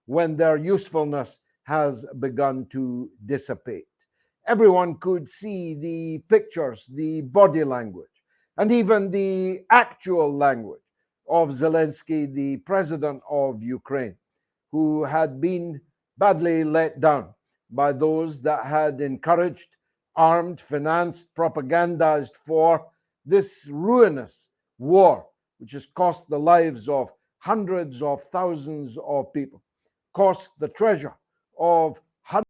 when their usefulness has begun to dissipate. Everyone could see the pictures, the body language, and even the actual language of Zelensky, the president of Ukraine, who had been badly let down by those that had encouraged, armed, financed, propagandized for this ruinous war, which has cost the lives of hundreds of thousands of people, cost the treasure of hundreds.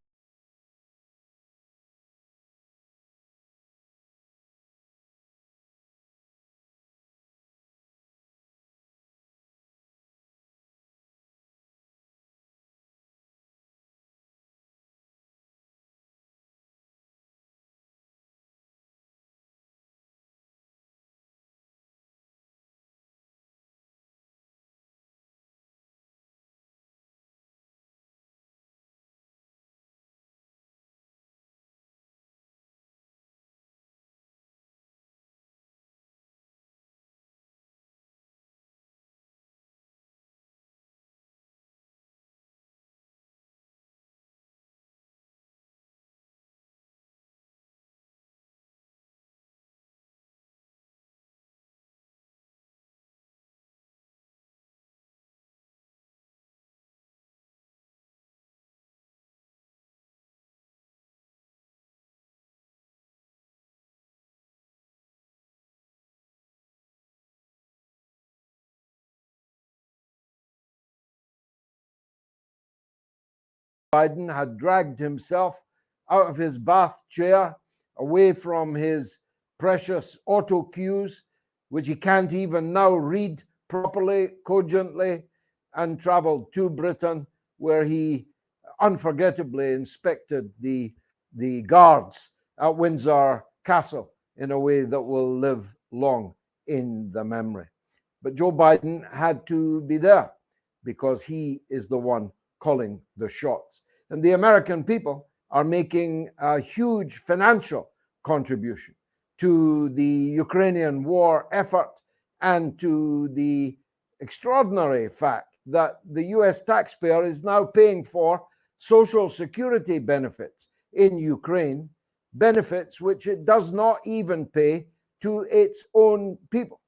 Biden had dragged himself out of his bath chair, away from his precious auto cues, which he can't even now read properly, cogently, and traveled to Britain, where he unforgettably inspected the guards at Windsor Castle in a way that will live long in the memory. But Joe Biden had to be there because he is the one calling the shots. And the American people are making a huge financial contribution to the Ukrainian war effort and to the extraordinary fact that the US taxpayer is now paying for social security benefits in Ukraine, benefits which it does not even pay to its own people.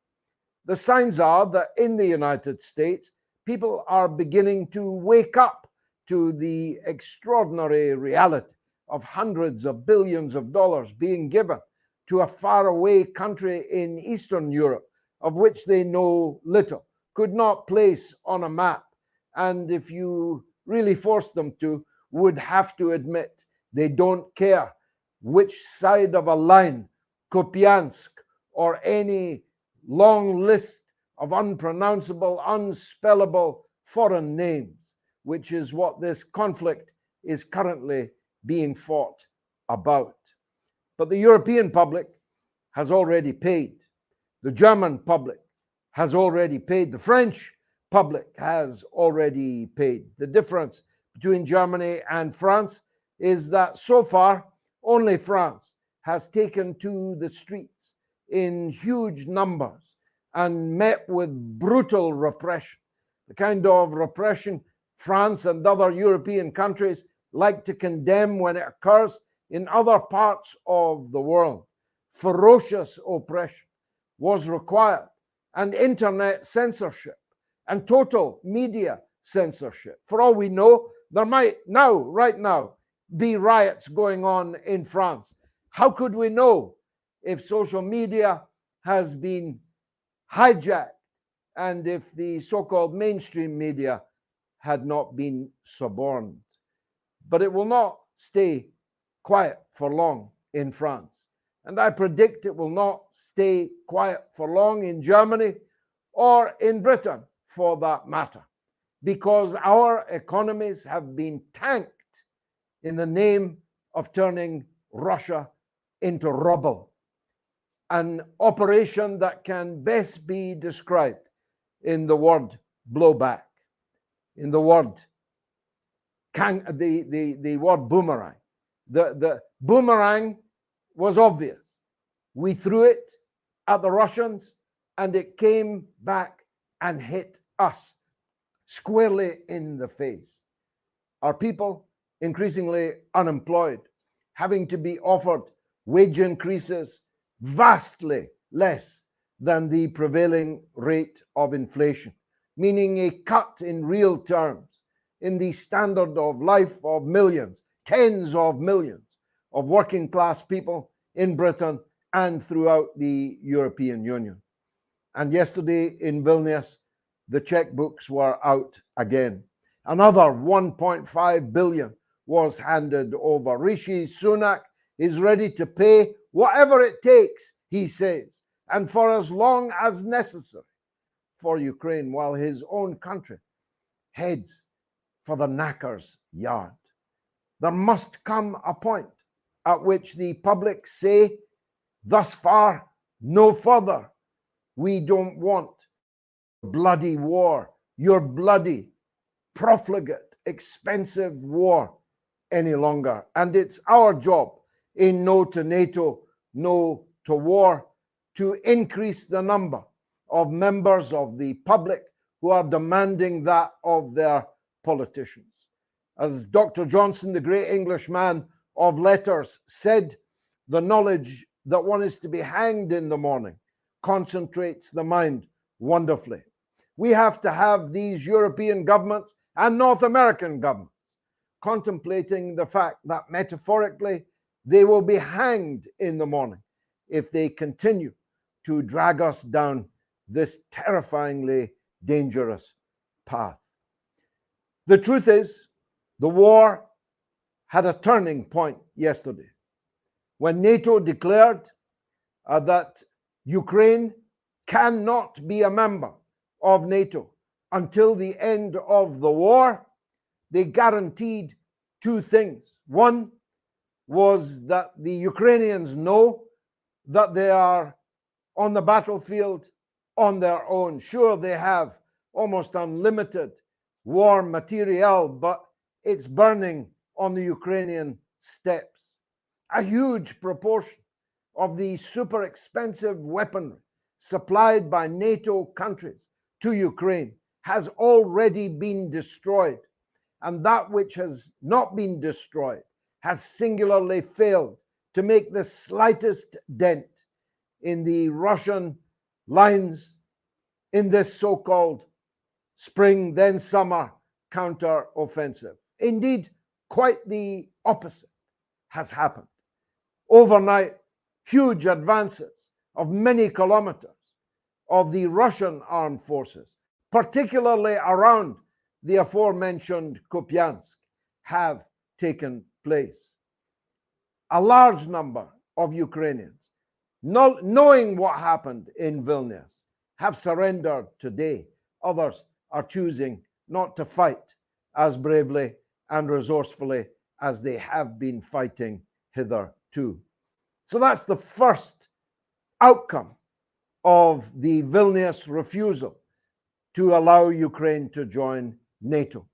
The signs are that in the United States, people are beginning to wake up to the extraordinary reality of hundreds of billions of dollars being given to a faraway country in Eastern Europe, of which they know little, could not place on a map, and if you really forced them to, would have to admit they don't care which side of a line, Kupiansk, or any long list of unpronounceable, unspellable foreign names, which is what this conflict is currently being fought about. But the European public has already paid. The German public has already paid. The French public has already paid. The difference between Germany and France is that so far, only France has taken to the streets in huge numbers and met with brutal repression, the kind of repression France and other European countries like to condemn when it occurs in other parts of the world. Ferocious oppression was required, and internet censorship and total media censorship. For all we know, there might now, right now, be riots going on in France. How could we know if social media has been hijacked and if the so-called mainstream media had not been suborned? But it will not stay quiet for long in France. And I predict it will not stay quiet for long in Germany or in Britain, for that matter, because our economies have been tanked in the name of turning Russia into rubble. An operation that can best be described in the word blowback, in the word the word boomerang. The boomerang was obvious. We threw it at the Russians and it came back and hit us squarely in the face. Our people increasingly unemployed, having to be offered wage increases vastly less than the prevailing rate of inflation, meaning a cut in real terms in the standard of life of millions, tens of millions of working class people in Britain and throughout the European Union. And yesterday in Vilnius, the checkbooks were out again. Another 1.5 billion was handed over. Rishi Sunak is ready to pay whatever it takes, he says, and for as long as necessary for Ukraine, while his own country heads for the knacker's yard. There must come a point at which the public say, thus far, no further. We don't want bloody war, your bloody, profligate, expensive war any longer. And it's our job in No to NATO, No to War to increase the number of members of the public who are demanding that of their politicians. As Dr. Johnson, the great English man of letters, said, the knowledge that one is to be hanged in the morning concentrates the mind wonderfully. We have to have these European governments and North American governments contemplating the fact that metaphorically they will be hanged in the morning if they continue to drag us down this terrifyingly dangerous path. The truth is, the war had a turning point yesterday when NATO declared that Ukraine cannot be a member of NATO until the end of the war. They guaranteed two things. One was that the Ukrainians know that they are on the battlefield on their own. Sure, they have almost unlimited war material, but it's burning on the Ukrainian steppes. A huge proportion of the super expensive weaponry supplied by NATO countries to Ukraine has already been destroyed. And that which has not been destroyed has singularly failed to make the slightest dent in the Russian lines in this so-called spring, then summer counter-offensive. Indeed, quite the opposite has happened. Overnight, huge advances of many kilometers of the Russian armed forces, particularly around the aforementioned Kupiansk, have taken place. A large number of Ukrainians, knowing what happened in Vilnius, have surrendered today. Others are choosing not to fight as bravely and resourcefully as they have been fighting hitherto. So that's the first outcome of the Vilnius refusal to allow Ukraine to join NATO.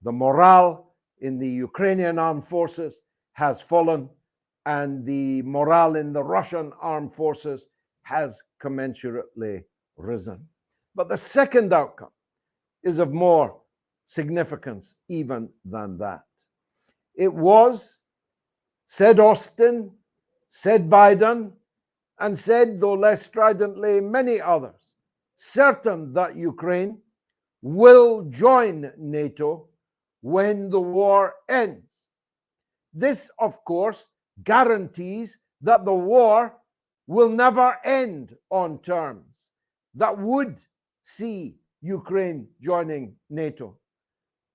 The morale in the Ukrainian armed forces has fallen, and the morale in the Russian armed forces has commensurately risen. But the second outcome is of more significance even than that. It was, said Austin, said Biden, and said, though less stridently, many others, certain that Ukraine will join NATO when the war ends. This, of course, guarantees that the war will never end on terms that would see Ukraine joining NATO.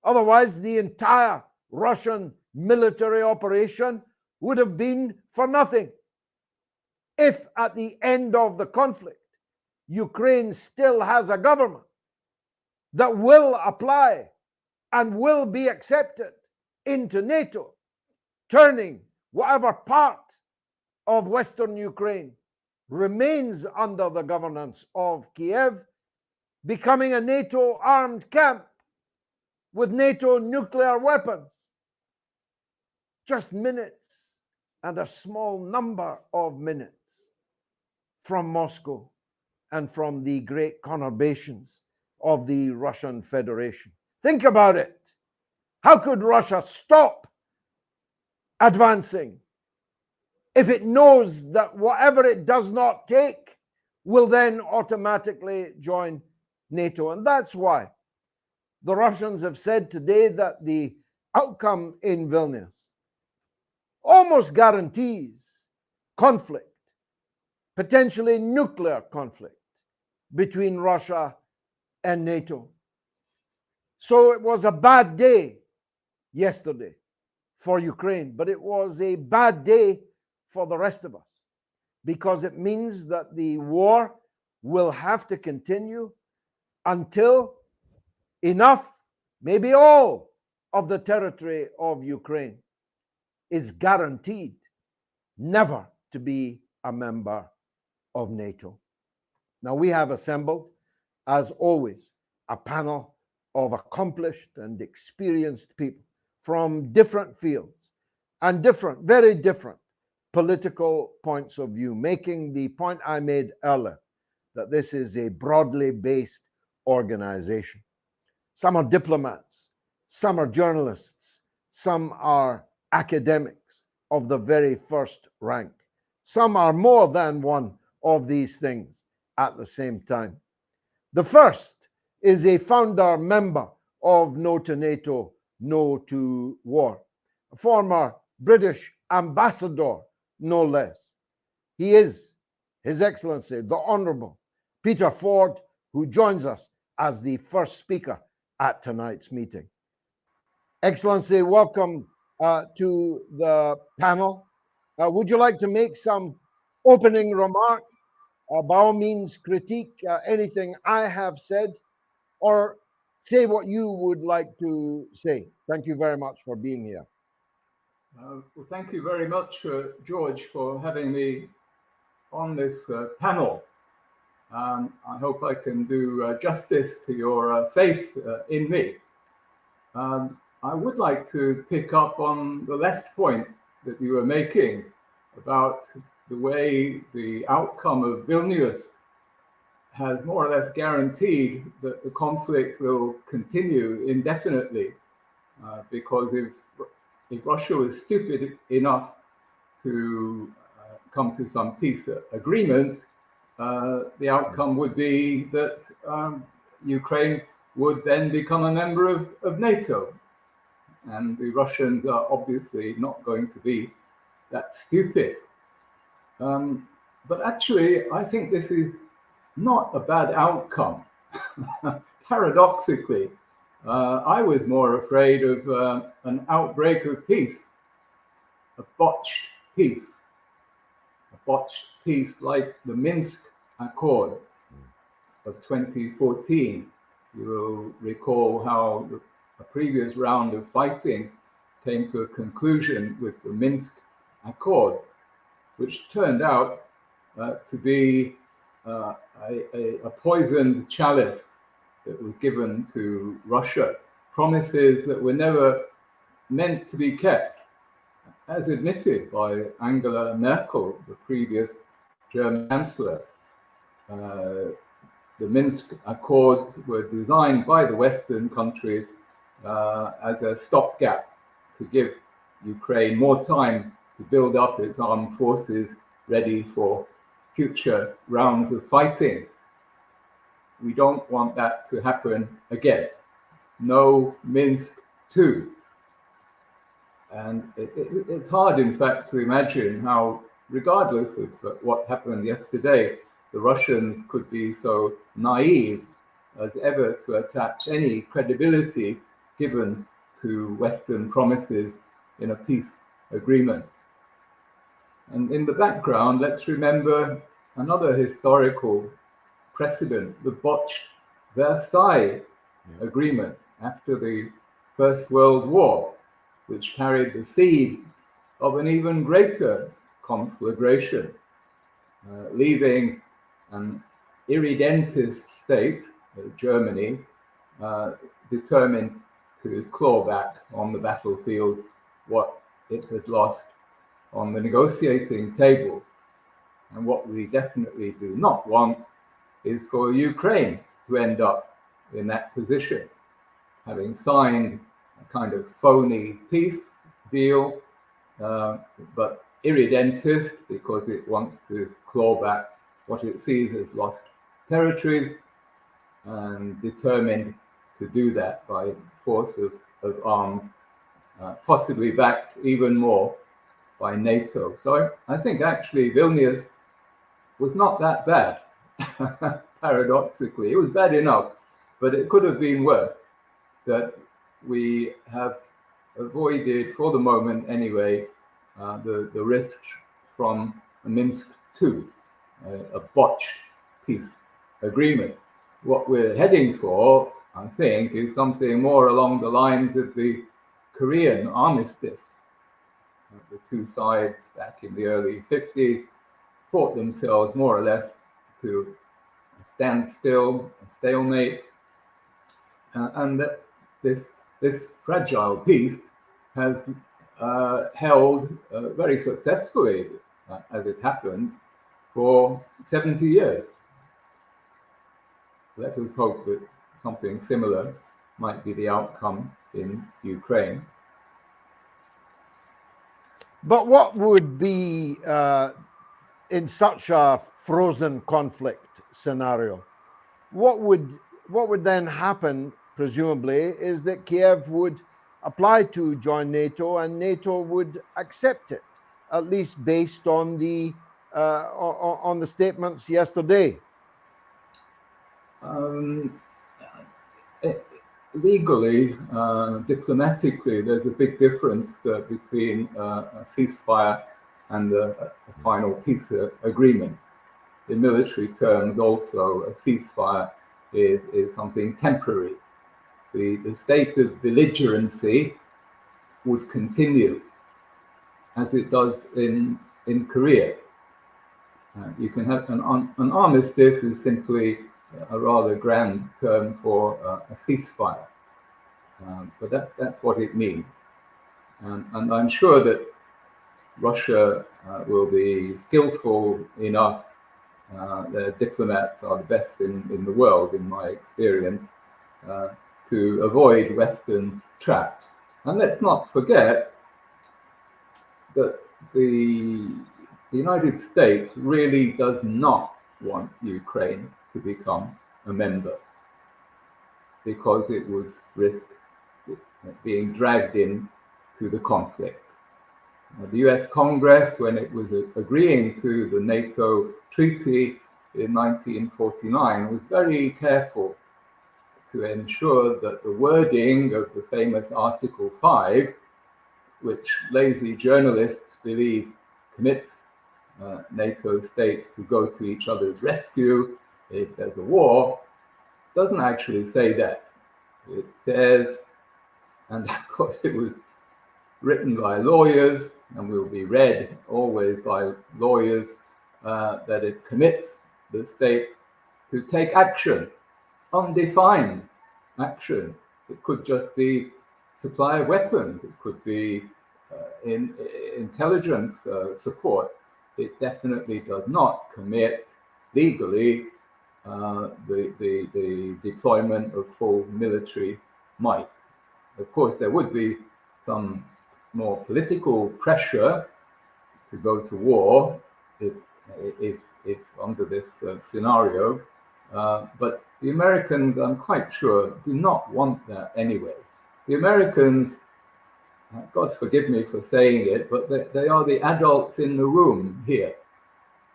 Otherwise, the entire Russian military operation would have been for nothing. If at the end of the conflict, Ukraine still has a government that will apply and will be accepted into NATO, turning whatever part of Western Ukraine remains under the governance of Kiev, becoming a NATO armed camp with NATO nuclear weapons. Just minutes and a small number of minutes from Moscow and from the great conurbations of the Russian Federation. Think about it. How could Russia stop advancing if it knows that whatever it does not take will then automatically join NATO? And that's why the Russians have said today that the outcome in Vilnius almost guarantees conflict, potentially nuclear conflict between Russia and NATO. So it was a bad day yesterday for Ukraine, but it was a bad day for the rest of us, because it means that the war will have to continue until enough, maybe all, of the territory of Ukraine is guaranteed never to be a member of NATO. Now, we have assembled, as always, a panel of accomplished and experienced people from different fields and very different political points of view, making the point I made earlier, that this is a broadly based organization. Some are diplomats, some are journalists, some are academics of the very first rank. Some are more than one of these things at the same time. The first is a founder member of No2Nato, No to War, a former British ambassador, no less. He is His Excellency, the Honourable Peter Ford, who joins us as the first speaker at tonight's meeting. Excellency, welcome to the panel. Would you like to make some opening remarks? By all means, critique anything I have said, or say what you would like to say. Thank you very much for being here. Well, thank you very much, George, for having me on this panel. I hope I can do justice to your faith in me. I would like to pick up on the last point that you were making about the way the outcome of Vilnius has more or less guaranteed that the conflict will continue indefinitely, because if Russia was stupid enough to come to some peace agreement, the outcome would be that Ukraine would then become a member of NATO. And the Russians are obviously not going to be that stupid. But actually, I think this is not a bad outcome. Paradoxically, I was more afraid of an outbreak of peace, a botched peace like the Minsk Accords of 2014. You will recall how a previous round of fighting came to a conclusion with the Minsk Accords, which turned out to be a poisoned chalice that was given to Russia, promises that were never meant to be kept, as admitted by Angela Merkel, the previous German Chancellor. The Minsk Accords were designed by the Western countries as a stopgap to give Ukraine more time to build up its armed forces ready for future rounds of fighting. We don't want that to happen again. No Minsk II. And it's hard, in fact, to imagine how, regardless of what happened yesterday, the Russians could be so naive as ever to attach any credibility given to Western promises in a peace agreement. And in the background, let's remember another historical precedent, the botched Versailles Agreement after the First World War, which carried the seed of an even greater conflagration, leaving an irredentist state, Germany, determined to claw back on the battlefield what it had lost on the negotiating table. And what we definitely do not want is for Ukraine to end up in that position, having signed a kind of phony peace deal, but irredentist because it wants to claw back what it sees as lost territories, and determined to do that by force of arms, possibly backed even more by NATO. So I think actually Vilnius was not that bad, paradoxically. It was bad enough, but it could have been worse. That we have avoided, for the moment anyway, the risks from Minsk II, a botched peace agreement. What we're heading for, I think, is something more along the lines of the Korean armistice. The two sides back in the early 50s fought themselves more or less to a standstill, a stalemate, and that this fragile peace has held very successfully, as it happens, for 70 years. Let us hope that something similar might be the outcome in Ukraine. But what would be, in such a frozen conflict scenario, what would then happen, presumably, is that Kiev would apply to join NATO and NATO would accept it, at least based on the statements yesterday. Legally, diplomatically, there's a big difference between a ceasefire and a final peace agreement. In military terms, also, a ceasefire is something temporary. The state of belligerency would continue as it does in Korea. You can have an armistice is simply a rather grand term for a ceasefire, but that's what it means. And I'm sure that Russia will be skillful enough. Their diplomats are the best in the world, in my experience, to avoid Western traps. And let's not forget that the United States really does not want Ukraine to become a member, because it would risk being dragged in to the conflict. The US Congress, when it was agreeing to the NATO treaty in 1949, was very careful to ensure that the wording of the famous Article 5, which lazy journalists believe commits NATO states to go to each other's rescue if there's a war, doesn't actually say that. It says, and of course it was written by lawyers and will be read always by lawyers, that it commits the states to take action, undefined action. It could just be supply of weapons, it could be intelligence support. It definitely does not commit legally the deployment of full military might. Of course, there would be some more political pressure to go to war if under this scenario, but the Americans, I'm quite sure, do not want that anyway. The Americans, God forgive me for saying it, but they are the adults in the room here.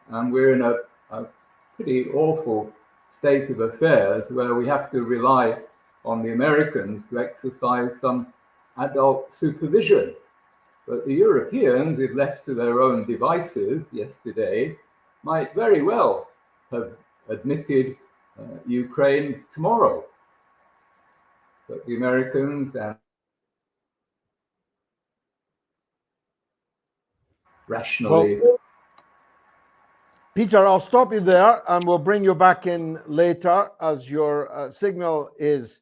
And we're in a pretty awful state of affairs where we have to rely on the Americans to exercise some adult supervision. But the Europeans, if left to their own devices yesterday, might very well have admitted Ukraine tomorrow. But the Americans and rationally. Well, Peter, I'll stop you there and we'll bring you back in later as your signal is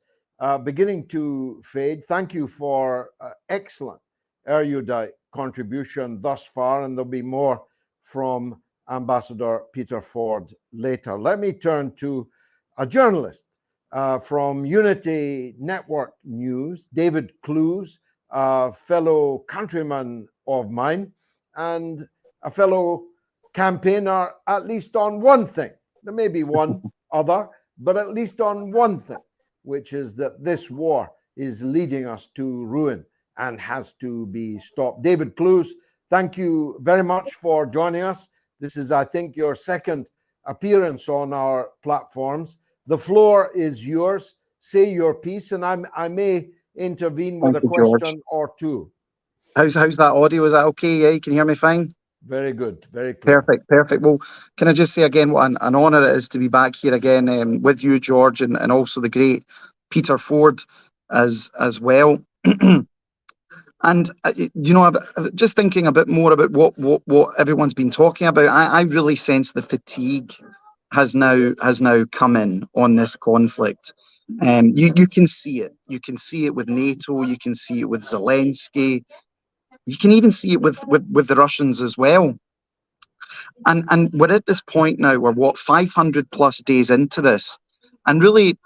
beginning to fade. Thank you for excellent erudite contribution thus far, and there'll be more from Ambassador Peter Ford later. Let me turn to a journalist from Unity Network News, David Clews, a fellow countryman of mine and a fellow campaigner, at least on one thing. There may be one other, but at least on one thing, which is that this war is leading us to ruin and has to be stopped. David Clews, thank you very much for joining us. This is, I think, your second appearance on our platforms. The floor is yours. Say your piece, and I may intervene with Thank a you, George. question or two. How's that audio? Is that okay? Yeah, you can hear me fine? Very good. Very clear. Perfect. Well, can I just say again what an honour it is to be back here again with you, George, and also the great Peter Ford as well. And I'm just thinking a bit more about what everyone's been talking about. I really sense the fatigue has now come in on this conflict. You can see it. You can see it with NATO. You can see it with Zelensky. You can even see it with the Russians as well. And we're at this point now. We're 500 plus days into this, and really,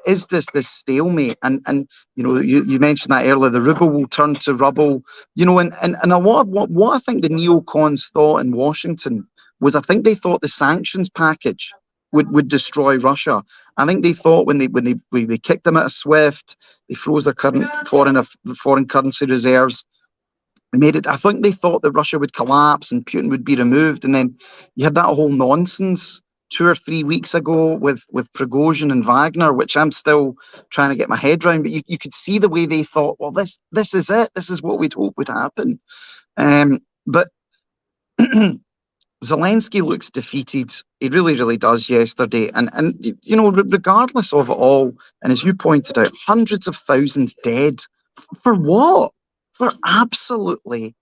is this stalemate? And you mentioned that earlier. The ruble will turn to rubble. And a lot of what I think the neocons thought in Washington was, I think they thought the sanctions package would destroy Russia. I think they thought when they kicked them out of SWIFT, they froze their current foreign currency reserves. I think they thought that Russia would collapse and Putin would be removed. And then you had that whole nonsense 2 or 3 weeks ago with Prigozhin and Wagner, which I'm still trying to get my head around. But you could see the way they thought, well, this is it. This is what we'd hope would happen. But Zelensky looks defeated. He really, really does yesterday. And regardless of it all, and as you pointed out, hundreds of thousands dead. For what? For absolutely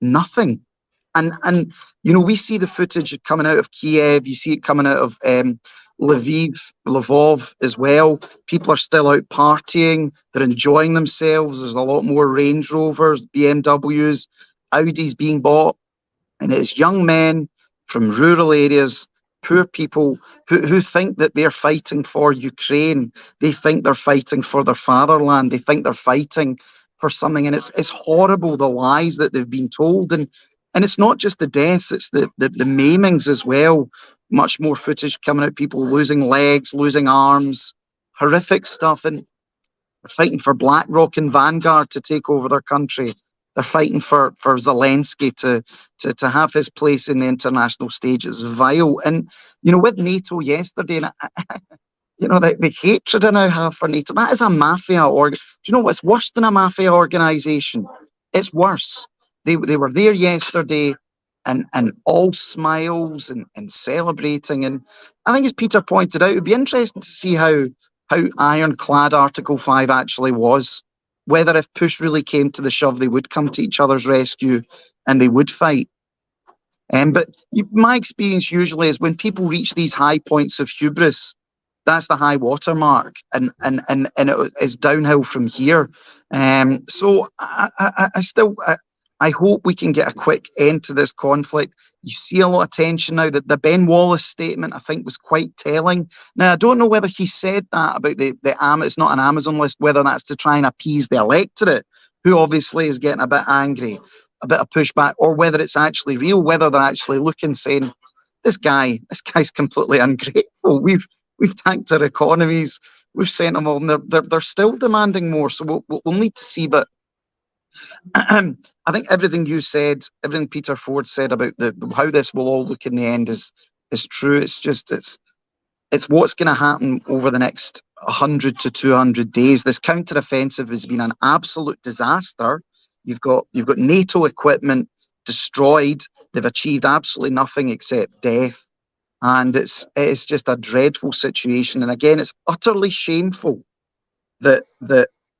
nothing. And we see the footage coming out of Kiev. You see it coming out of Lvov as well. People are still out partying. They're enjoying themselves. There's a lot more Range Rovers, BMWs, Audis being bought. And it's young men from rural areas, poor people who think that they're fighting for Ukraine. They think they're fighting for their fatherland. They think they're fighting for something. And it's horrible, the lies that they've been told. And it's not just the deaths, it's the maimings as well. Much more footage coming out, people losing legs, losing arms, horrific stuff. And they're fighting for BlackRock and Vanguard to take over their country. They're fighting for Zelensky to have his place in the international stage. It's vile. And, with NATO yesterday, and the hatred I now have for NATO, that is a mafia. Do you know what's worse than a mafia organisation? It's worse. They were there yesterday and all smiles and celebrating. And I think, as Peter pointed out, it would be interesting to see how ironclad Article 5 actually was. Whether if push really came to the shove, they would come to each other's rescue and they would fight. But my experience usually is when people reach these high points of hubris, that's the high water mark, and it is downhill from here. So I hope we can get a quick end to this conflict. You see a lot of tension now. That the Ben Wallace statement, I think, was quite telling. Now, I don't know whether he said that about it's not an Amazon list, whether that's to try and appease the electorate, who obviously is getting a bit angry, a bit of pushback, or whether it's actually real, whether they're actually looking, saying, this guy's completely ungrateful. We've tanked our economies. We've sent them all, and they're still demanding more. So we'll need to see. But I think everything you said, everything Peter Ford said about how this will all look in the end is true. It's what's going to happen over the next 100 to 200 days. This counter-offensive has been an absolute disaster. You've got NATO equipment destroyed. They've achieved absolutely nothing except death. And it's just a dreadful situation. And again, it's utterly shameful that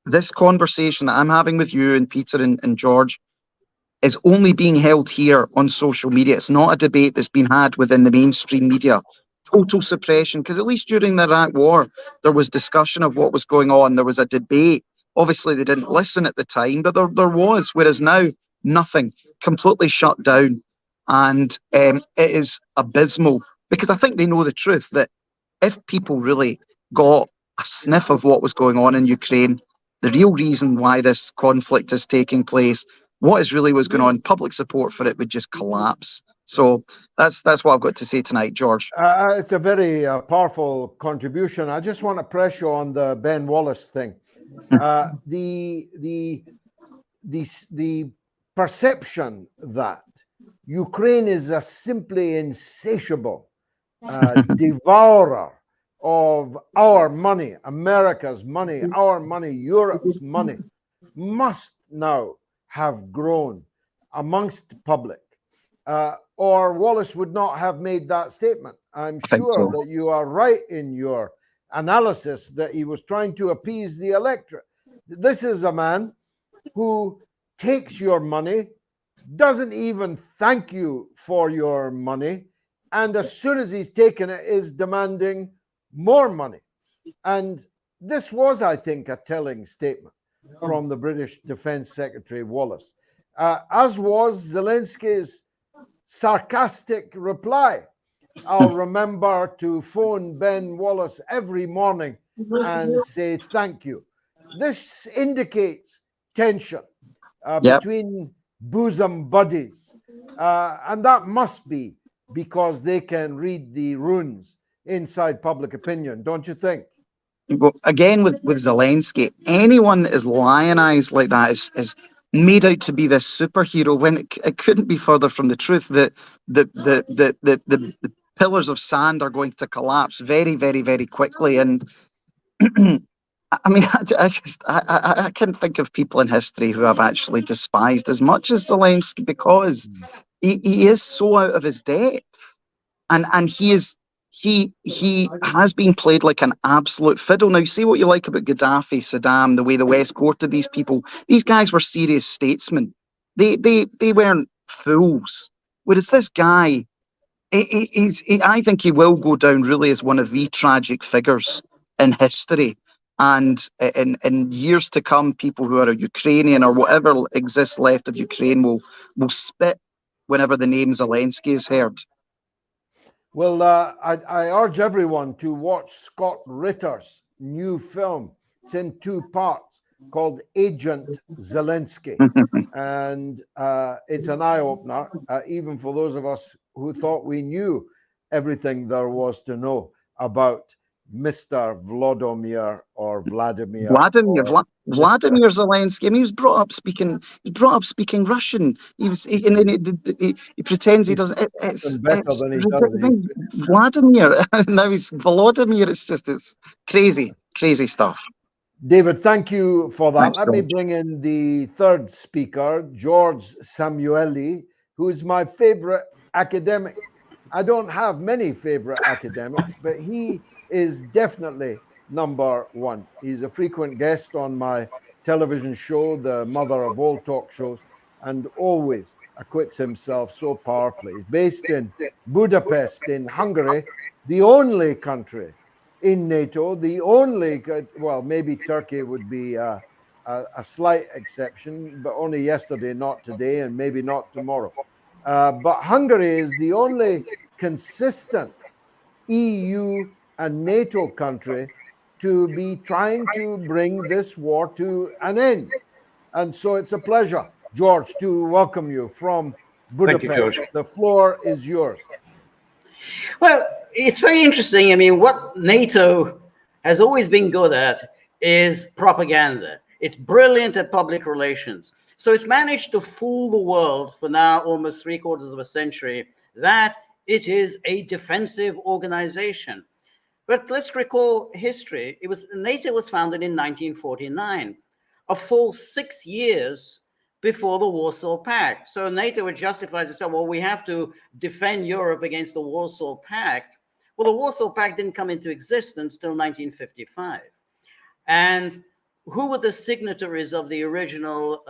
this conversation that I'm having with you and Peter and George is only being held here on social media. It's not a debate that's been had within the mainstream media. Total suppression, because at least during the Iraq War, there was discussion of what was going on. There was a debate. Obviously, they didn't listen at the time, but there was, whereas now, nothing, completely shut down. And it is abysmal, because I think they know the truth, that if people really got a sniff of what was going on in Ukraine, the real reason why this conflict is taking place, what is really was going on, public support for it would just collapse. So that's what I've got to say tonight, George. It's a very powerful contribution. I just want to press you on the Ben Wallace thing. The perception that Ukraine is a simply insatiable devourer of our money, America's money, our money, Europe's money, must now have grown amongst the public, or Wallace would not have made that statement. I'm sure that you are right in your analysis that he was trying to appease the electorate. This is a man who takes your money, doesn't even thank you for your money, and as soon as he's taken it, is demanding more money. And this was, I think, a telling statement from the British Defense Secretary Wallace, as was Zelensky's sarcastic reply. I'll remember to phone Ben Wallace every morning and say thank you. This indicates tension between bosom buddies, and that must be because they can read the runes inside public opinion, don't you think? Well, again, with Zelensky, anyone that is lionized like that is made out to be this superhero when it couldn't be further from the truth. That the pillars of sand are going to collapse very, very, very quickly. And I mean, I can't think of people in history who have actually despised as much as Zelensky, because he is so out of his depth, and he has been played like an absolute fiddle. Now, say what you like about Gaddafi, Saddam, the way the West courted these people. These guys were serious statesmen. They weren't fools. Whereas this guy, I think he will go down really as one of the tragic figures in history. And in years to come, people who are a Ukrainian or whatever exists left of Ukraine will spit whenever the name Zelensky is heard. Well, I urge everyone to watch Scott Ritter's new film. It's in 2 parts, called Agent Zelensky. And it's an eye-opener, even for those of us who thought we knew everything there was to know about Mr. Vladimir Zelensky. I mean, he was brought up speaking Russian. He pretends he doesn't. It's better than he does. Vladimir. Now he's Volodymyr. It's crazy stuff. David, thank you for that. Thanks, Let me bring in the third speaker, George Szamuely, who is my favorite academic. I don't have many favorite academics, but he is definitely number one. He's a frequent guest on my television show, the mother of all talk shows, and always acquits himself so powerfully. He's based in Budapest in Hungary, the only country in NATO, the only, well, maybe Turkey would be a slight exception, but only yesterday, not today, and maybe not tomorrow. But Hungary is the only consistent EU and NATO country to be trying to bring this war to an end. And so it's a pleasure, George, to welcome you from Budapest. Thank you, George. The floor is yours. Well, it's very interesting. I mean, what NATO has always been good at is propaganda. It's brilliant at public relations. So it's managed to fool the world for now almost 3/4 of a century that it is a defensive organization. But let's recall history. NATO was founded in 1949, a full 6 years before the Warsaw Pact. So NATO justifies itself, well, we have to defend Europe against the Warsaw Pact. Well, the Warsaw Pact didn't come into existence till 1955. And who were the signatories of the original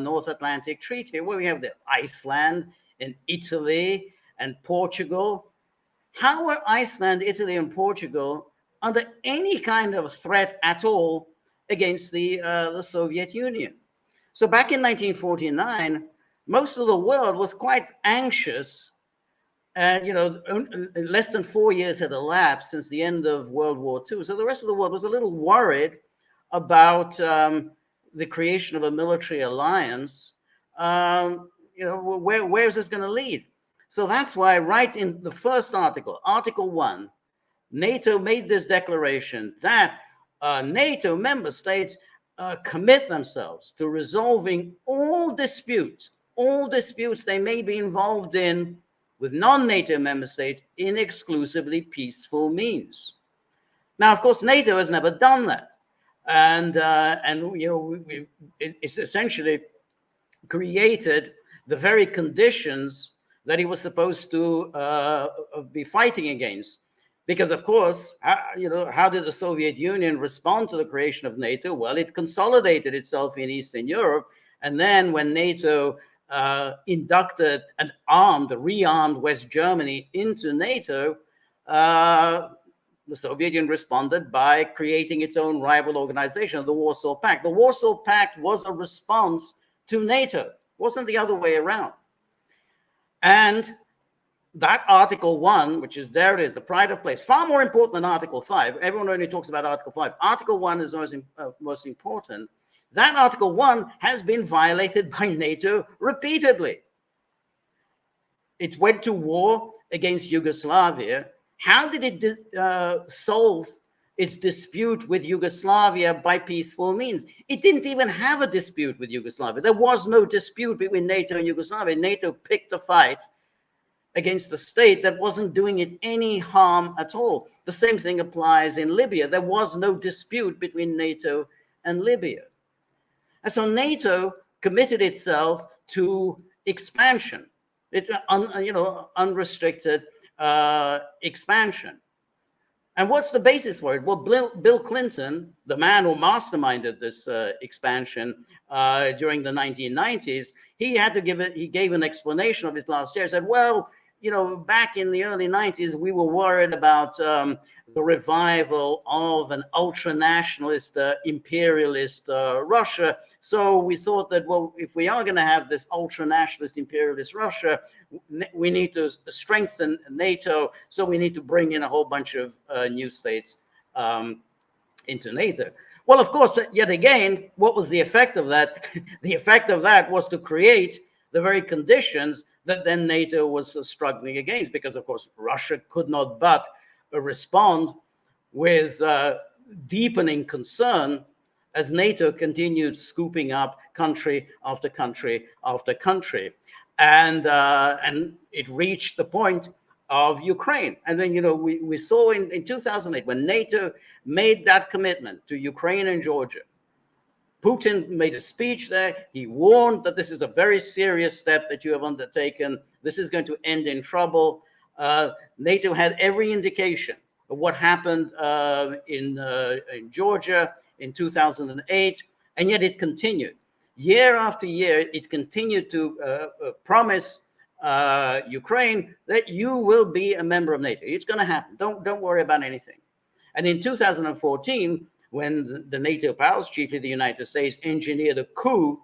North Atlantic Treaty? Well, we have Iceland and Italy and Portugal. How were Iceland, Italy, and Portugal under any kind of threat at all against the Soviet Union? So back in 1949, most of the world was quite anxious And, less than 4 years had elapsed since the end of World War II. So the rest of the world was a little worried about the creation of a military alliance. Where's this going to lead? So that's why right in the first article, Article 1, NATO made this declaration that NATO member states commit themselves to resolving all disputes they may be involved in with non-NATO member states in exclusively peaceful means. Now, of course, NATO has never done that. And it's essentially created the very conditions that he was supposed to be fighting against. Because, of course, how did the Soviet Union respond to the creation of NATO? Well, it consolidated itself in Eastern Europe. And then when NATO inducted and rearmed West Germany into NATO, the Soviet Union responded by creating its own rival organization, the Warsaw Pact. The Warsaw Pact was a response to NATO. It wasn't the other way around. And that Article 1, which is, there it is, the pride of place, far more important than Article 5. Everyone only talks about Article 5. Article 1 is most important. That Article 1 has been violated by NATO repeatedly. It went to war against Yugoslavia. How did it solve its dispute with Yugoslavia by peaceful means? It didn't even have a dispute with Yugoslavia. There was no dispute between NATO and Yugoslavia. NATO picked a fight against a state that wasn't doing it any harm at all. The same thing applies in Libya. There was no dispute between NATO and Libya. And so NATO committed itself to expansion. It's unrestricted expansion. And what's the basis for it? Well, Bill Clinton, the man who masterminded this expansion during the 1990s, he gave an explanation of his last year. He said, well, back in the early 90s, we were worried about the revival of an ultra-nationalist, imperialist Russia. So we thought that, well, if we are going to have this ultra-nationalist, imperialist Russia, we need to strengthen NATO. So we need to bring in a whole bunch of new states into NATO. Well, of course, yet again, what was the effect of that? The effect of that was to create the very conditions that then NATO was struggling against, because, of course, Russia could not but respond with deepening concern as NATO continued scooping up country after country after country. And it reached the point of Ukraine. And then, we saw in 2008, when NATO made that commitment to Ukraine and Georgia, Putin made a speech there. He warned that this is a very serious step that you have undertaken. This is going to end in trouble. NATO had every indication of what happened in Georgia in 2008, and yet it continued. Year after year, it continued to promise Ukraine that you will be a member of NATO. It's going to happen. Don't worry about anything. And in 2014, when the NATO powers, chiefly the United States, engineered a coup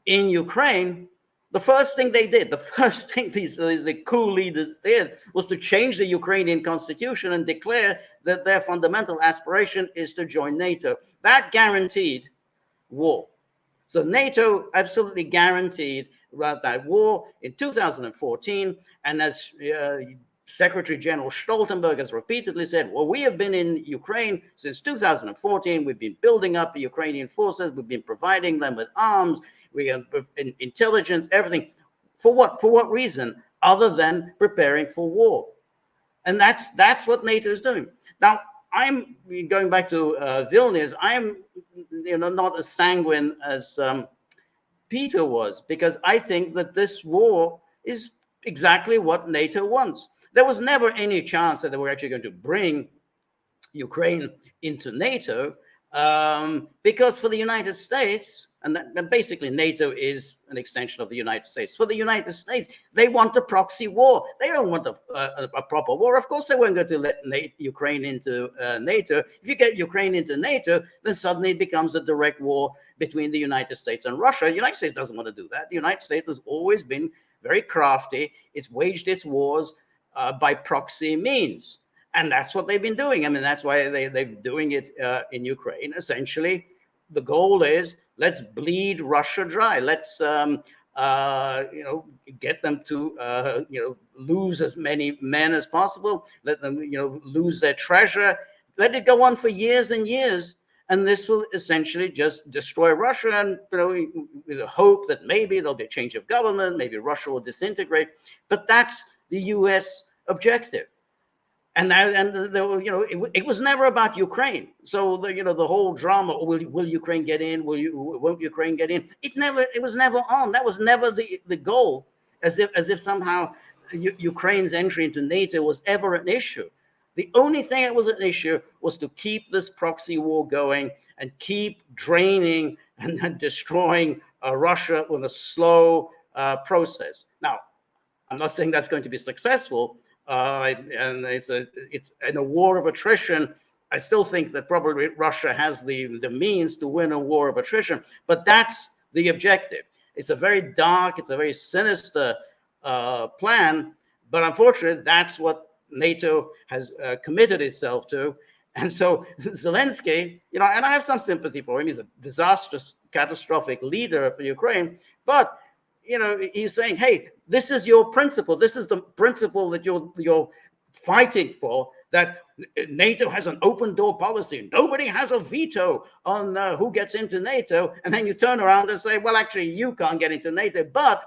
in Ukraine, the first thing they did, the first thing the coup leaders did, was to change the Ukrainian constitution and declare that their fundamental aspiration is to join NATO. That guaranteed war. So NATO absolutely guaranteed that war in 2014. And as Secretary General Stoltenberg has repeatedly said, well, we have been in Ukraine since 2014. We've been building up the Ukrainian forces. We've been providing them with arms. We have intelligence, everything. For what? For what reason? Other than preparing for war. And that's what NATO is doing. Now, I'm going back to Vilnius. I'm not as sanguine as Peter was, because I think that this war is exactly what NATO wants. There was never any chance that they were actually going to bring Ukraine into NATO, because for the United States, and basically NATO is an extension of the United States. For the United States, they want a proxy war. They don't want a proper war. Of course, they weren't going to let Ukraine into NATO. If you get Ukraine into NATO, then suddenly it becomes a direct war between the United States and Russia. The United States doesn't want to do that. The United States has always been very crafty. It's waged its wars by proxy means. And that's what they've been doing. I mean, that's why they're doing it in Ukraine. Essentially, the goal is let's bleed Russia dry. Let's get them to lose as many men as possible. Let them lose their treasure. Let it go on for years and years, and this will essentially just destroy Russia. And with the hope that maybe there'll be a change of government, maybe Russia will disintegrate. But that's the U.S. objective. And it was never about Ukraine. So the whole drama: will Ukraine get in? Won't Ukraine get in? It was never on. That was never the goal. As if somehow Ukraine's entry into NATO was ever an issue. The only thing that was an issue was to keep this proxy war going and keep draining and destroying Russia with a slow process. Now, I'm not saying that's going to be successful. And it's in a war of attrition. I still think that probably Russia has the means to win a war of attrition, but that's the objective. It's a very dark, it's a very sinister plan, but unfortunately, that's what NATO has committed itself to. And so Zelensky, and I have some sympathy for him. He's a disastrous, catastrophic leader for Ukraine, but he's saying, hey, this is your principle. This is the principle that you're fighting for, that NATO has an open door policy. Nobody has a veto on who gets into NATO. And then you turn around and say, well, actually, you can't get into NATO. But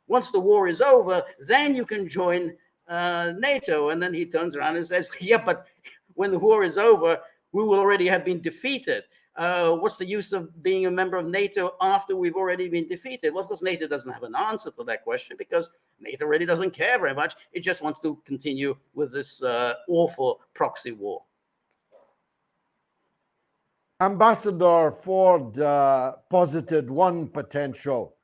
once the war is over, then you can join NATO. And then he turns around and says, yeah, but when the war is over, we will already have been defeated. What's the use of being a member of NATO after we've already been defeated? Well, of course, NATO doesn't have an answer to that question, because NATO really doesn't care very much. It just wants to continue with this awful proxy war. Ambassador Ford posited one potential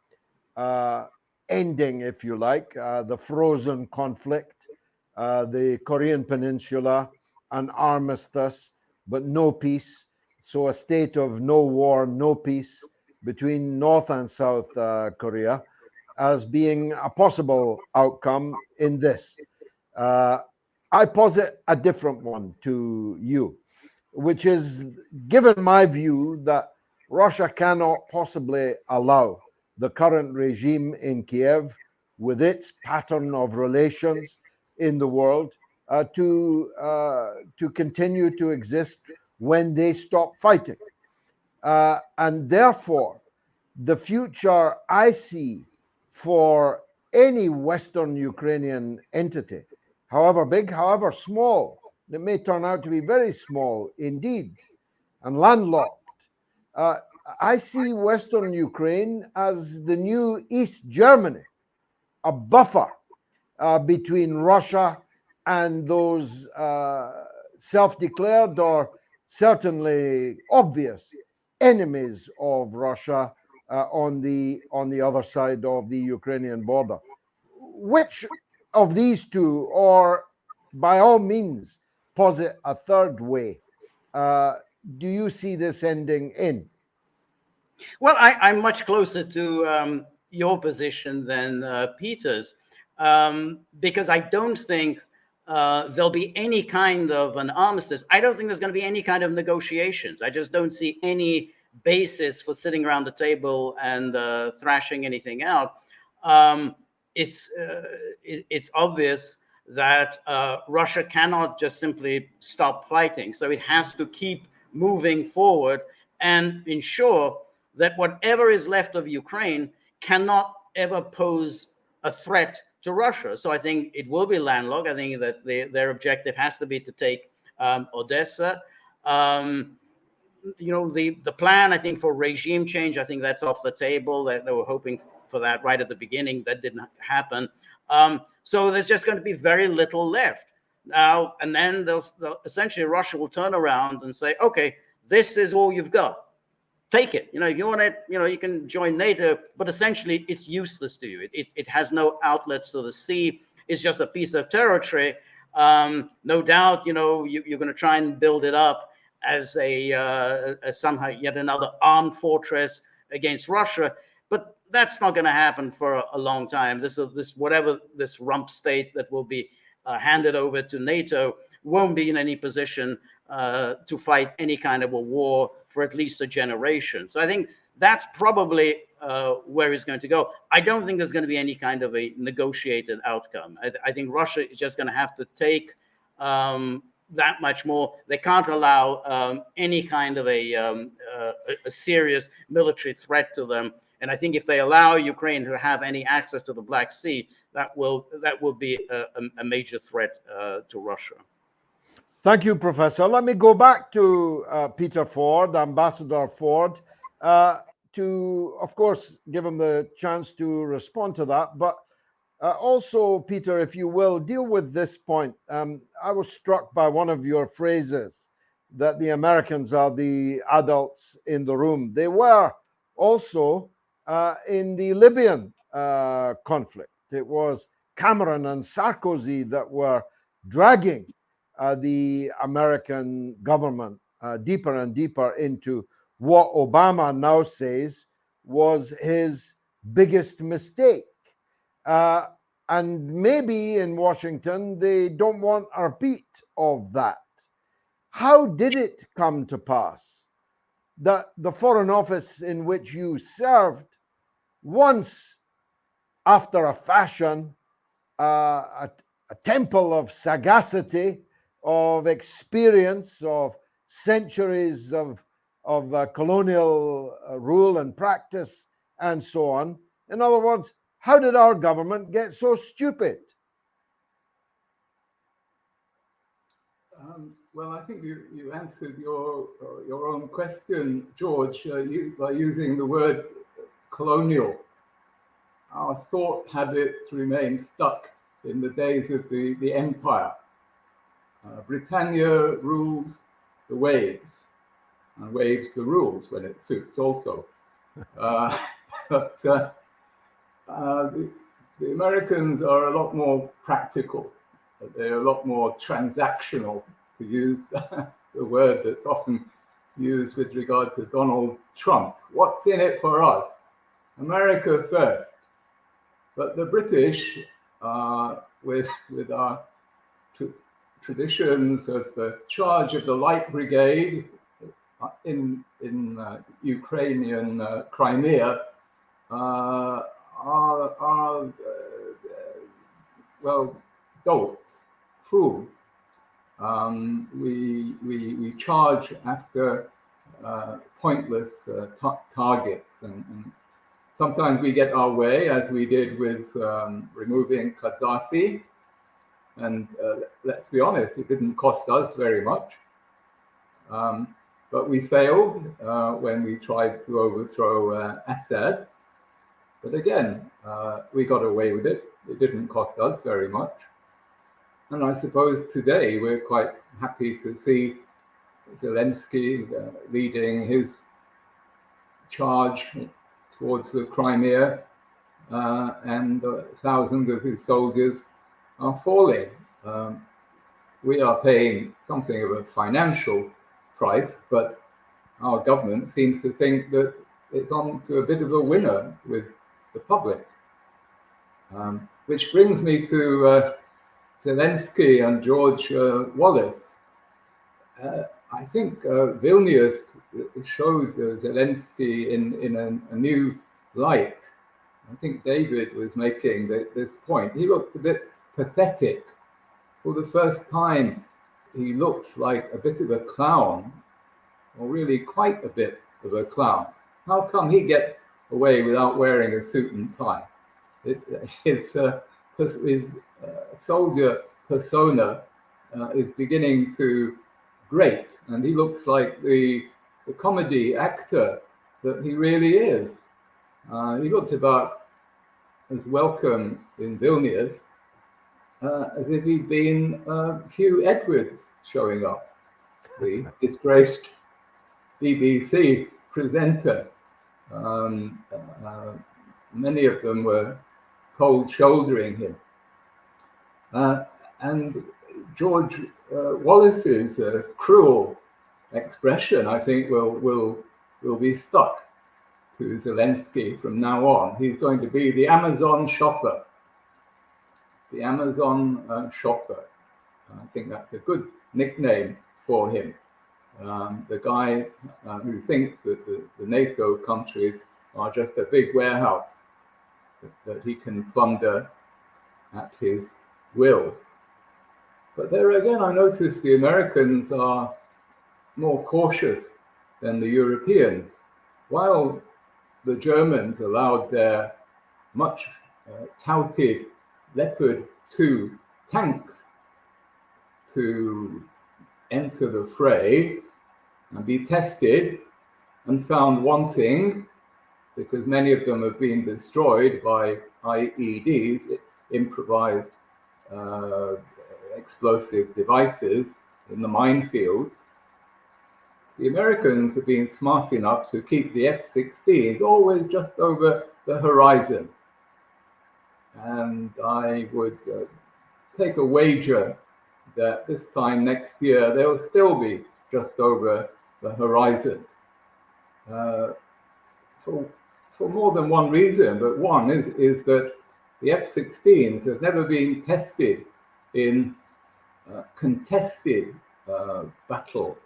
ending, if you like, the frozen conflict, the Korean Peninsula, an armistice, but no peace. So a state of no war, no peace between North and South Korea as being a possible outcome in this. I posit a different one to you, which is, given my view that Russia cannot possibly allow the current regime in Kiev, with its pattern of relations in the world, to continue to exist when they stop fighting. And therefore, the future I see for any Western Ukrainian entity, however big, however small, it may turn out to be very small indeed, and landlocked. I see Western Ukraine as the new East Germany, a buffer between Russia and those self-declared or certainly obvious enemies of Russia on the other side of the Ukrainian border. Which of these two, or by all means posit a third way, do you see this ending in? Well, I'm much closer to your position than Peter's, because I don't think there'll be any kind of an armistice. I don't think there's going to be any kind of negotiations. I just don't see any basis for sitting around the table and thrashing anything out. It's obvious that Russia cannot just simply stop fighting. So it has to keep moving forward and ensure that whatever is left of Ukraine cannot ever pose a threat to Russia. So I think it will be landlocked. I think that their objective has to be to take Odessa. The plan, I think, for regime change, I think that's off the table. They were hoping for that right at the beginning. That didn't happen. So there's just going to be very little left now. And then essentially Russia will turn around and say, okay, this is all you've got. Take it. If you want it, you can join NATO, but essentially it's useless to you. It has no outlets to the sea. It's just a piece of territory. No doubt, you're going to try and build it up as somehow yet another armed fortress against Russia. But that's not going to happen for a long time. This rump state that will be handed over to NATO won't be in any position to fight any kind of a war for at least a generation. So I think that's probably where it's going to go. I don't think there's going to be any kind of a negotiated outcome. I think Russia is just going to have to take that much more. They can't allow any kind of a serious military threat to them. And I think if they allow Ukraine to have any access to the Black Sea, that will be a major threat to Russia. Thank you, Professor. Let me go back to Peter Ford, Ambassador Ford, to, of course, give him the chance to respond to that. But also, Peter, if you will, deal with this point. I was struck by one of your phrases, that the Americans are the adults in the room. They were also in the Libyan conflict. It was Cameron and Sarkozy that were dragging the American government deeper and deeper into what Obama now says was his biggest mistake. And maybe in Washington, they don't want a repeat of that. How did it come to pass that the Foreign Office in which you served once, after a fashion, a temple of sagacity, of experience, of centuries of colonial rule and practice, and so on? In other words, how did our government get so stupid? Well, I think you answered your own question, George, by using the word colonial. Our thought habits remain stuck in the days of the empire. Britannia rules the waves, and waves the rules when it suits also. But the Americans are a lot more practical. They're a lot more transactional, to use the word that's often used with regard to Donald Trump. What's in it for us? America first. But the British, with our traditions of the charge of the Light Brigade in Ukrainian Crimea, are well, dolts, fools. We charge after pointless targets, and sometimes we get our way, as we did with removing Gaddafi. And let's be honest, it didn't cost us very much. But we failed when we tried to overthrow Assad. But again, we got away with it. It didn't cost us very much. And I suppose today we're quite happy to see Zelensky leading his charge towards the Crimea, and thousands of his soldiers are falling. We are paying something of a financial price, but our government seems to think that it's on to a bit of a winner with the public. Which brings me to Zelensky and George Wallace. I think Vilnius showed Zelensky in a new light. I think David was making this point. He looked a bit pathetic. For the first time, he looked like a bit of a clown, or really quite a bit of a clown. How come he gets away without wearing a suit and tie? His soldier persona is beginning to grate, and he looks like the comedy actor that he really is. He looked about as welcome in Vilnius as if he'd been Hugh Edwards showing up, the disgraced BBC presenter. Many of them were cold-shouldering him. And George Wallace's cruel expression, I think, will be stuck to Zelensky from now on. He's going to be the Amazon shopper. The Amazon shopper. I think that's a good nickname for him. The guy who thinks that the NATO countries are just a big warehouse that he can plunder at his will. But there again, I noticed the Americans are more cautious than the Europeans. While the Germans allowed their much touted Leopard 2 tanks to enter the fray and be tested and found wanting, because many of them have been destroyed by IEDs, improvised explosive devices in the minefields. The Americans have been smart enough to keep the F-16s always just over the horizon. And I would take a wager that this time next year they'll still be just over the horizon. For more than one reason, but one is that the F-16s have never been tested in contested battle.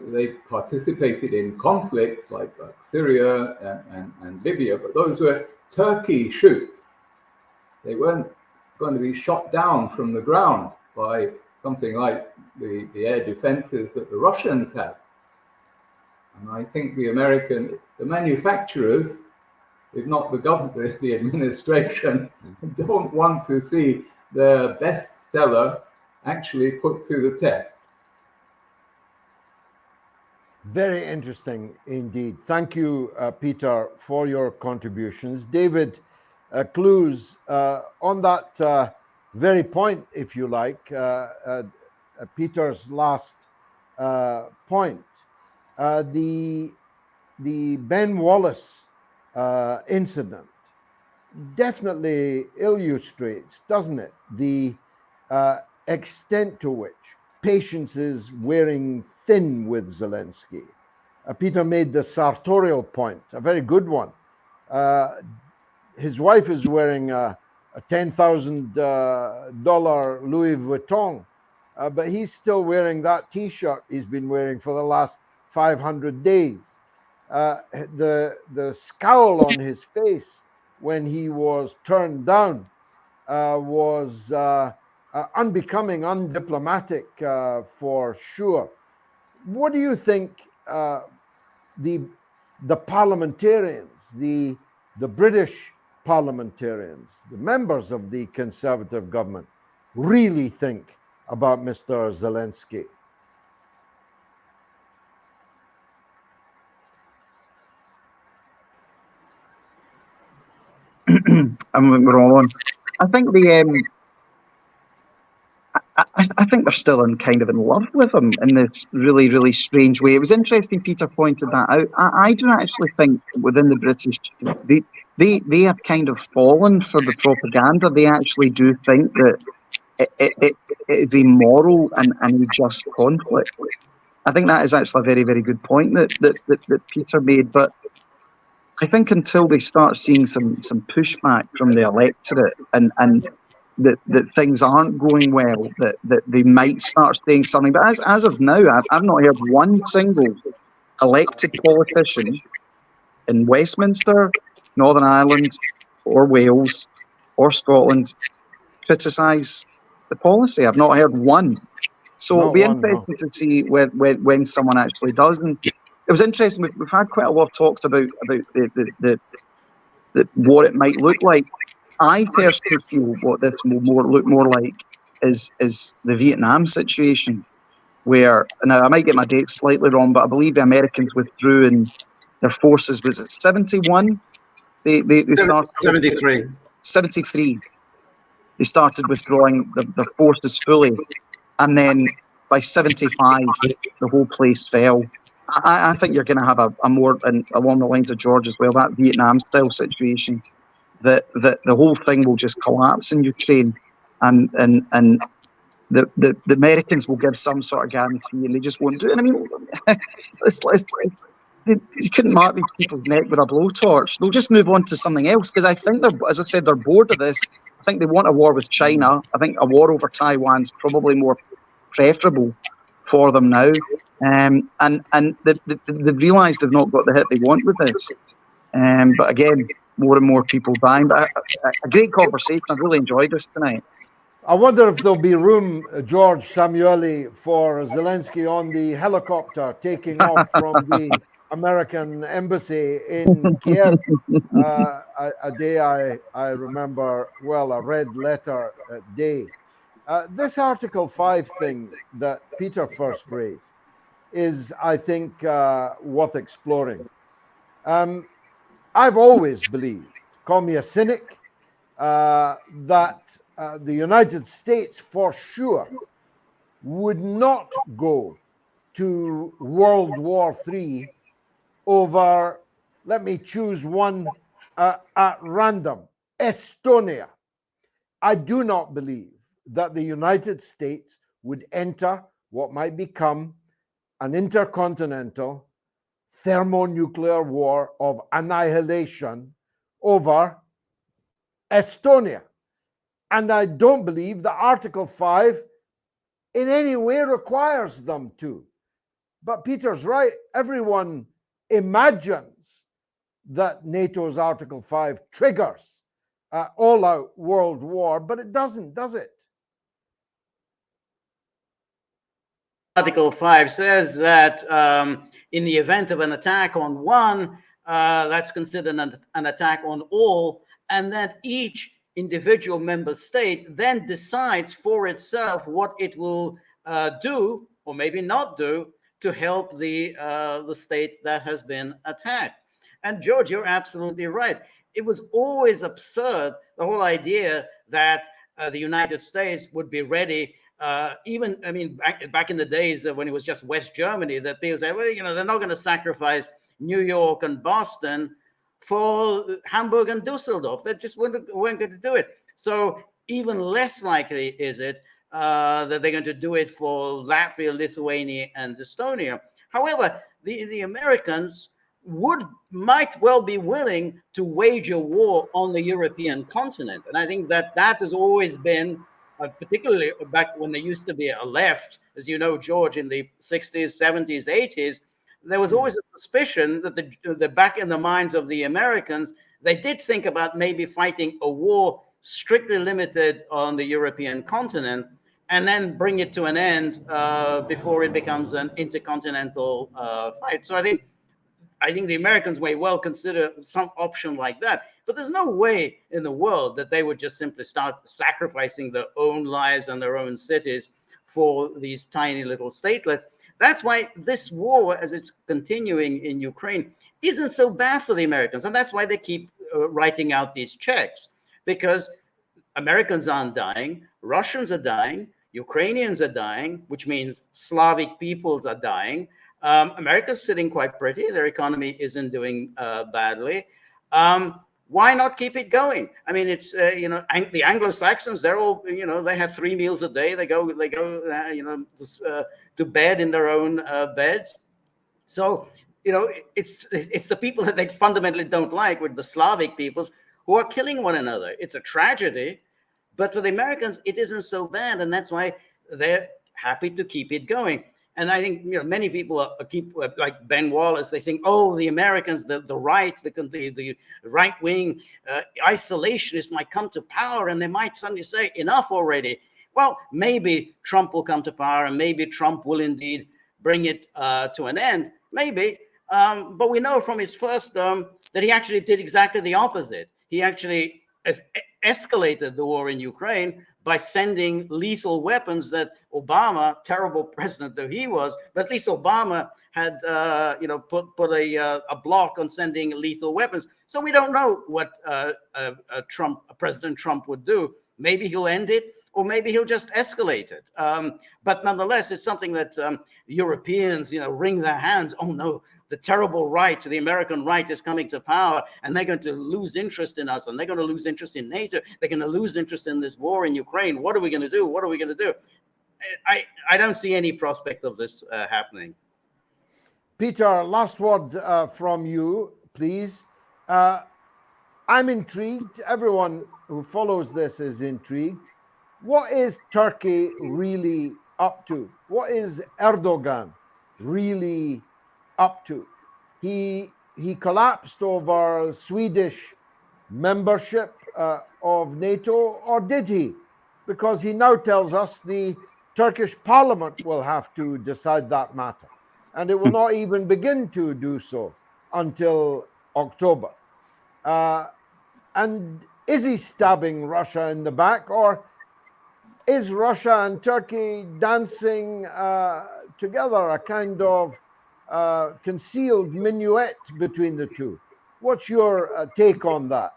They participated in conflicts like Syria and Libya, but those were turkey shoots. They weren't going to be shot down from the ground by something like the air defenses that the Russians have. And I think the manufacturers, if not the government, the administration, don't want to see their bestseller actually put to the test. Very interesting indeed. Thank you, Peter, for your contributions. David Clews, on that very point, if you like, Peter's last point, the Ben Wallace incident definitely illustrates, doesn't it, the extent to which patience is wearing thin with Zelensky. Peter made the sartorial point, a very good one. His wife is wearing a $10,000 Louis Vuitton, but he's still wearing that T-shirt he's been wearing for the last 500 days. The scowl on his face when he was turned down was unbecoming, undiplomatic for sure. What do you think the parliamentarians, the British parliamentarians, the members of the Conservative government really think about Mr. Zelensky? We're all on. I think I think they're still in love with him in this really, really strange way. It was interesting Peter pointed that out. I do actually think within the British, they have kind of fallen for the propaganda. They actually do think that it is a moral and a just conflict. I think that is actually a very, very good point that Peter made. But I think until they start seeing some pushback from the electorate and that things aren't going well, that they might start saying something. But as of now, I've not heard one single elected politician in Westminster, Northern Ireland, or Wales, or Scotland criticise the policy. I've not heard one. So it'll be interesting to see when someone actually does. And it was interesting. We've had quite a lot of talks about the what it might look like. I personally feel what this will look more like is the Vietnam situation, where, now I might get my dates slightly wrong, but I believe the Americans withdrew and their forces, was it 71? They started 73. 73. They started withdrawing their forces fully, and then by 75, the whole place fell. I think you're going to have a more, and along the lines of George as well, that Vietnam-style situation. That the whole thing will just collapse in Ukraine, and the Americans will give some sort of guarantee, and they just won't do it. And I mean, You couldn't mark these people's neck with a blowtorch. They'll just move on to something else, because I think they're, as I said, they're bored of this. I think they want a war with China. I think a war over Taiwan's probably more preferable for them now. And they've realised they've not got the hit they want with this. But again, more and more people dying. But a great conversation. I've really enjoyed this tonight. I wonder if there'll be room, George Szamuely, for Zelensky on the helicopter taking off from the American embassy in Kiev. A day I remember well, a red letter day. This Article 5 thing that Peter first raised is, I think, worth exploring. I've always believed, call me a cynic, that the United States for sure would not go to World War III over, let me choose one at random, Estonia. I do not believe that the United States would enter what might become an intercontinental thermonuclear war of annihilation over Estonia. And I don't believe that Article 5 in any way requires them to. But Peter's right. Everyone imagines that NATO's Article 5 triggers all-out world war, but it doesn't, does it? Article 5 says that in the event of an attack on one, that's considered an attack on all, and that each individual member state then decides for itself what it will do or maybe not do to help the state that has been attacked. And George, you're absolutely right. It was always absurd, the whole idea that the United States would be ready. Even, I mean, back in the days when it was just West Germany, that people say, well, you know, they're not going to sacrifice New York and Boston for Hamburg and Dusseldorf. They just weren't going to do it. So even less likely is it that they're going to do it for Latvia, Lithuania, and Estonia. However, the Americans might well be willing to wage a war on the European continent. And I think that has always been, particularly back when there used to be a left, as you know, George, in the 60s, 70s, 80s, there was always a suspicion that the back in the minds of the Americans, they did think about maybe fighting a war strictly limited on the European continent and then bring it to an end before it becomes an intercontinental fight. So I think the Americans may well consider some option like that. But there's no way in the world that they would just simply start sacrificing their own lives and their own cities for these tiny little statelets. That's why this war, as it's continuing in Ukraine, isn't so bad for the Americans. And that's why they keep writing out these checks, because Americans aren't dying, Russians are dying, Ukrainians are dying, which means Slavic peoples are dying. America's sitting quite pretty. Their economy isn't doing badly. Why not keep it going? I mean, it's the Anglo-Saxons. They're all they have 3 meals a day. They go to bed in their own beds. So it's the people that they fundamentally don't like, with the Slavic peoples, who are killing one another. It's a tragedy, but for the Americans, it isn't so bad, and that's why they're happy to keep it going. And I think many people keep, like Ben Wallace, they think, oh, the Americans, the right, the right wing isolationists might come to power, and they might suddenly say, enough already. Well, maybe Trump will come to power, and maybe Trump will indeed bring it to an end. Maybe, but we know from his first term that he actually did exactly the opposite. He actually escalated the war in Ukraine by sending lethal weapons that Obama, terrible president though he was, but at least Obama had put a block on sending lethal weapons. So we don't know what President Trump would do. Maybe he'll end it, or maybe he'll just escalate it. But nonetheless, it's something that Europeans, wring their hands. Oh no, the terrible right, the American right, is coming to power, and they're going to lose interest in us, and they're going to lose interest in NATO. They're going to lose interest in this war in Ukraine. What are we going to do? What are we going to do? I don't see any prospect of this happening. Peter, last word from you, please. I'm intrigued. Everyone who follows this is intrigued. What is Turkey really up to? What is Erdogan really up to? He collapsed over Swedish membership of NATO, or did he? Because he now tells us the Turkish parliament will have to decide that matter, and it will not even begin to do so until October. And is he stabbing Russia in the back, or is Russia and Turkey dancing together, a kind of concealed minuet between the two? What's your take on that?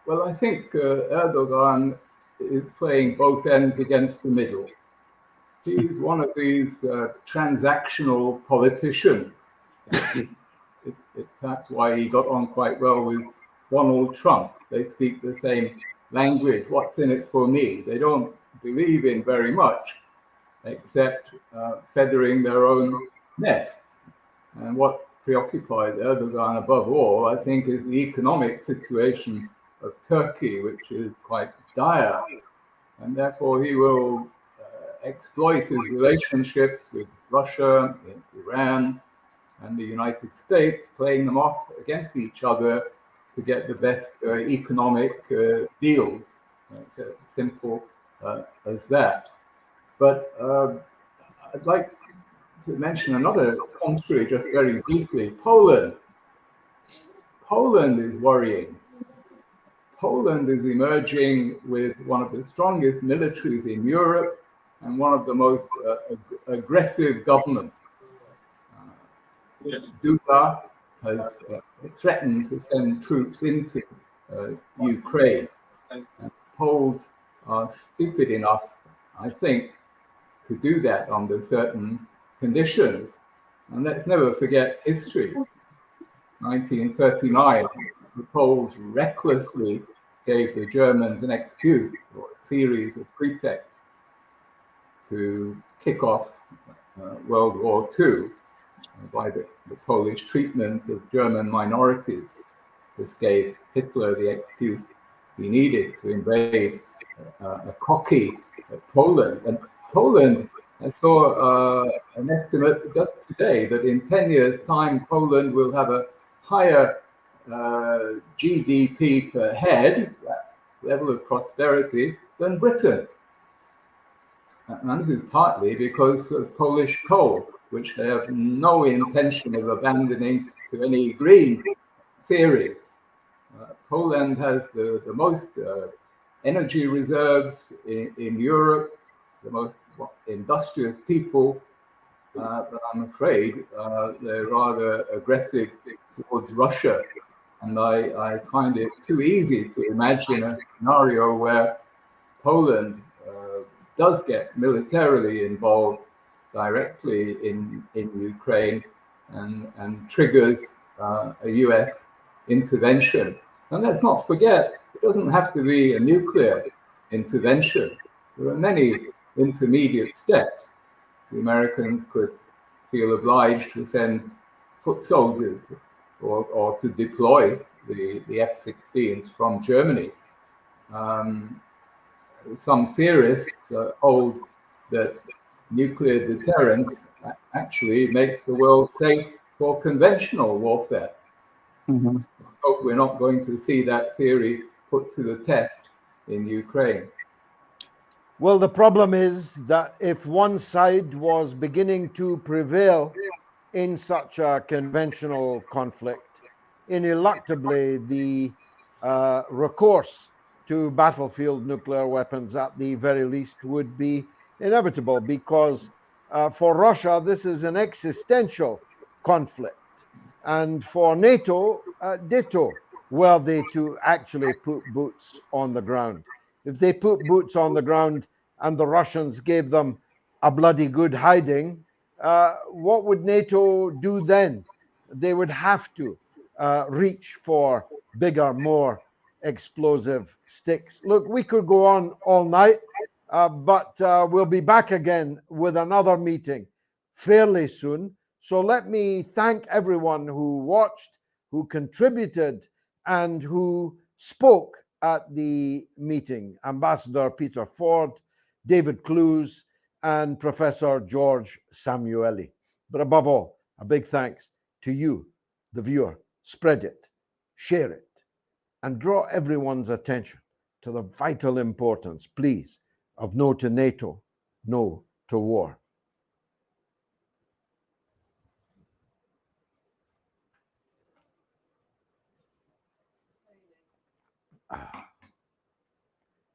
Well, I think Erdogan is playing both ends against the middle. He's one of these transactional politicians. That's why he got on quite well with Donald Trump. They speak the same language. What's in it for me? They don't believe in very much except feathering their own nests. And what preoccupies Erdogan above all, I think, is the economic situation of Turkey, which is quite dire. And therefore he will exploit his relationships with Russia, Iran, and the United States, playing them off against each other to get the best economic deals. It's as simple as that. But I'd like to mention another country just very briefly, Poland. Poland is worrying. Poland is emerging with one of the strongest militaries in Europe and one of the most aggressive governments. Duda has threatened to send troops into Ukraine. And Poles are stupid enough, I think, to do that under certain conditions. And let's never forget history. 1939, the Poles recklessly gave the Germans an excuse or a series of pretexts to kick off World War II by the Polish treatment of German minorities. This gave Hitler the excuse he needed to invade a cocky Poland. And Poland, I saw an estimate just today that in 10 years' time, Poland will have a higher GDP per head, that level of prosperity, than Britain. And this is partly because of Polish coal, which they have no intention of abandoning to any green theories. Poland has the most energy reserves in Europe, the most industrious people, but I'm afraid they're rather aggressive towards Russia. And I find it too easy to imagine a scenario where Poland does get militarily involved directly in Ukraine and triggers a US intervention. And let's not forget, it doesn't have to be a nuclear intervention. There are many intermediate steps. The Americans could feel obliged to send foot soldiers or to deploy the F-16s from Germany. Some theorists hold that nuclear deterrence actually makes the world safe for conventional warfare. Mm-hmm. I hope we're not going to see that theory put to the test in Ukraine. Well, the problem is that if one side was beginning to prevail in such a conventional conflict, ineluctably the recourse to battlefield nuclear weapons at the very least would be inevitable, because for Russia this is an existential conflict, and for NATO ditto, were they to actually put boots on the ground. If they put boots on the ground and the Russians gave them a bloody good hiding, what would NATO do then? They would have to reach for bigger, more explosive sticks. Look, we could go on all night, but we'll be back again with another meeting fairly soon. So let me thank everyone who watched, who contributed, and who spoke at the meeting. Ambassador Peter Ford, David Clews, and Professor George Szamuely. But above all, a big thanks to you, the viewer. Spread it, share it, and draw everyone's attention to the vital importance, please, of no to NATO, no to war. Ah.